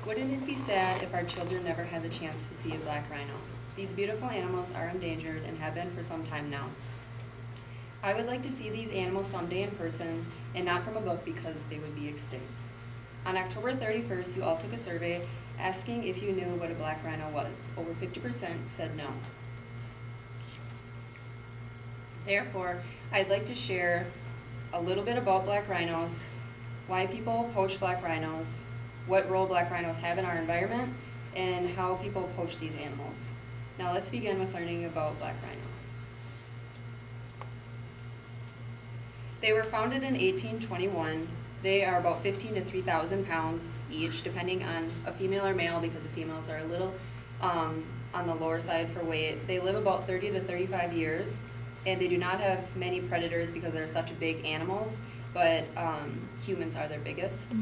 Wouldn't it be sad if our children never had the chance to see a black rhino? These beautiful animals are endangered and have been for some time now. I would like to see these animals someday in person and not from a book because they would be extinct. On October 31st, you all took a survey asking if you knew what a black rhino was. Over 50% said no. Therefore, I'd like to share a little bit about black rhinos, why people poach black rhinos, what role black rhinos have in our environment, and how people poach these animals. Now let's begin with learning about black rhinos. They were founded in 1821. They are about 15 to 3,000 pounds each, depending on a female or male, because the females are a little on the lower side for weight. They live about 30 to 35 years, and they do not have many predators because they're such big animals, but humans are their biggest.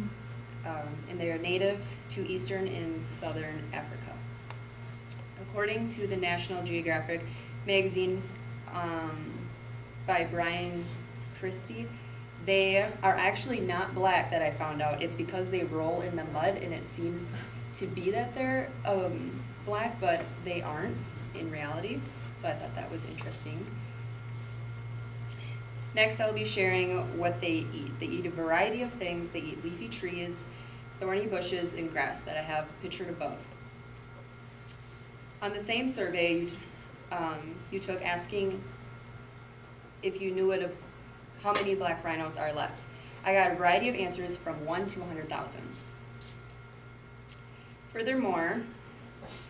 And they are native to eastern and southern Africa. According to the National Geographic magazine by Brian Christie, they are actually not black, that I found out. It's because they roll in the mud and it seems to be that they're black, but they aren't in reality. So I thought that was interesting. Next, I'll be sharing what they eat. They eat a variety of things. They eat leafy trees, thorny bushes, and grass that I have pictured above. On the same survey you took asking if you knew how many black rhinos are left. I got a variety of answers from 1 to 100,000. Furthermore,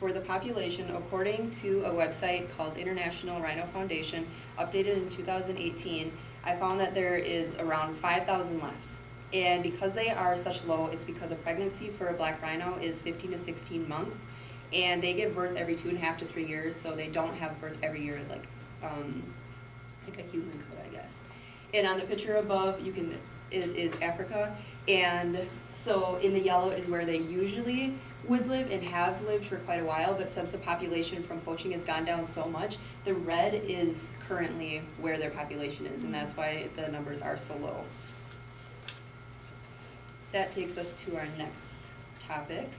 for the population, according to a website called International Rhino Foundation, updated in 2018, I found that there is around 5,000 left. And because they are such low, it's because a pregnancy for a black rhino is 15 to 16 months, and they give birth every 2.5 to 3 years, so they don't have birth every year like a human could, I guess. And on the picture above, it is Africa, and so in the yellow is where they usually would live and have lived for quite a while, but since the population from poaching has gone down so much, the red is currently where their population is, and that's why the numbers are so low. That takes us to our next topic,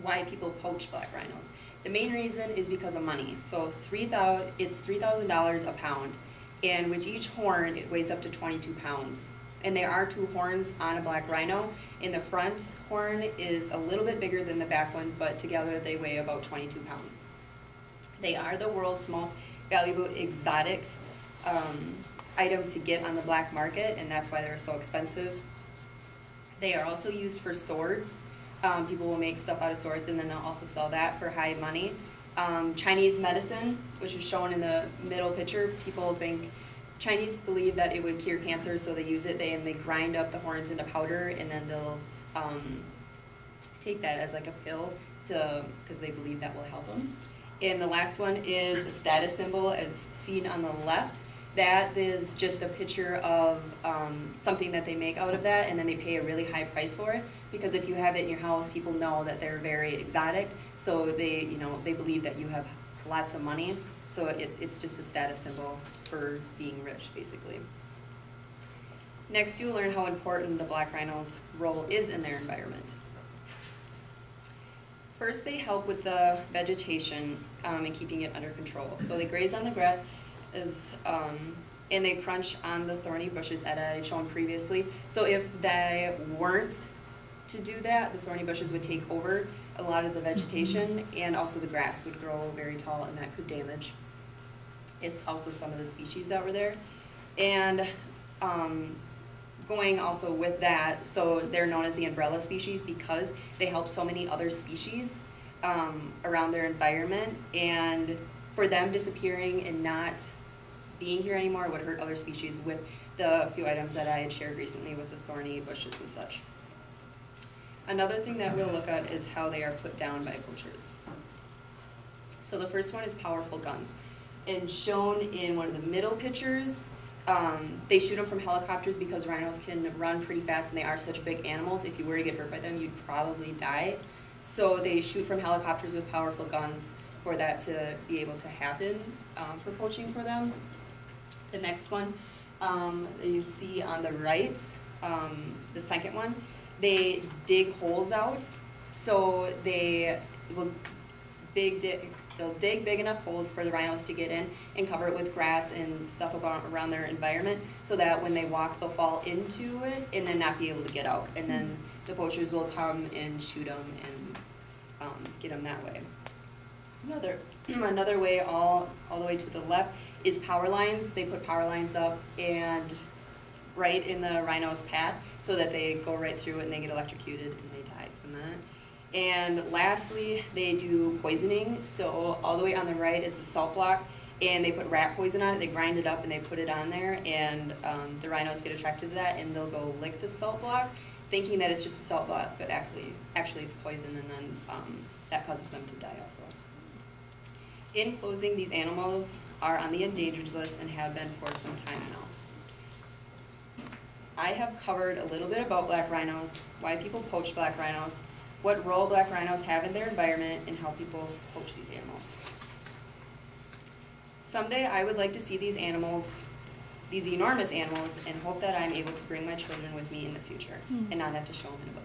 why people poach black rhinos. The main reason is because of money. So it's $3,000 a pound, and with each horn, it weighs up to 22 pounds. And there are 2 horns on a black rhino. And the front horn is a little bit bigger than the back one, but together they weigh about 22 pounds. They are the world's most valuable exotic item to get on the black market, and that's why they're so expensive. They are also used for swords. People will make stuff out of swords, and then they'll also sell that for high money. Chinese medicine, which is shown in the middle picture, Chinese believe that it would cure cancer, so they use it. They grind up the horns into powder, and then they'll take that as like a pill because they believe that will help them. And the last one is a status symbol, as seen on the left. That is just a picture of something that they make out of that, and then they pay a really high price for it, because if you have it in your house, people know that they're very exotic, so they believe that you have lots of money. So it's just a status symbol for being rich, basically. Next, you'll learn how important the black rhino's role is in their environment. First, they help with the vegetation and keeping it under control. So they graze on the grass, and they crunch on the thorny bushes that I had shown previously. So if they weren't to do that, the thorny bushes would take over a lot of the vegetation, and also the grass would grow very tall, and that could damage. It's also some of the species that were there. And going also with that, so they're known as the umbrella species because they help so many other species around their environment, and for them disappearing and not being here anymore would hurt other species with the few items that I had shared recently with the thorny bushes and such. Another thing that we'll look at is how they are put down by poachers. So the first one is powerful guns. And shown in one of the middle pictures, they shoot them from helicopters because rhinos can run pretty fast and they are such big animals. If you were to get hurt by them, you'd probably die. So they shoot from helicopters with powerful guns for that to be able to happen for poaching for them. The next one you see on the right, the second one, they dig holes out So they will they'll dig big enough holes for the rhinos to get in and cover it with grass and stuff around their environment so that when they walk they'll fall into it and then not be able to get out. And then the poachers will come and shoot them and get them that way. Another way all the way to the left is power lines. They put power lines up and right in the rhino's path so that they go right through it and they get electrocuted and they die from that. And lastly, they do poisoning. So all the way on the right is a salt block, and they put rat poison on it. They grind it up and they put it on there, and the rhinos get attracted to that, and they'll go lick the salt block, thinking that it's just a salt block, but actually it's poison, and then that causes them to die also. In closing, these animals are on the endangered list and have been for some time now. I have covered a little bit about black rhinos, why people poach black rhinos, what role black rhinos have in their environment, and how people poach these animals. Someday I would like to see these animals, these enormous animals, and hope that I'm able to bring my children with me in the future and not have to show them in a book.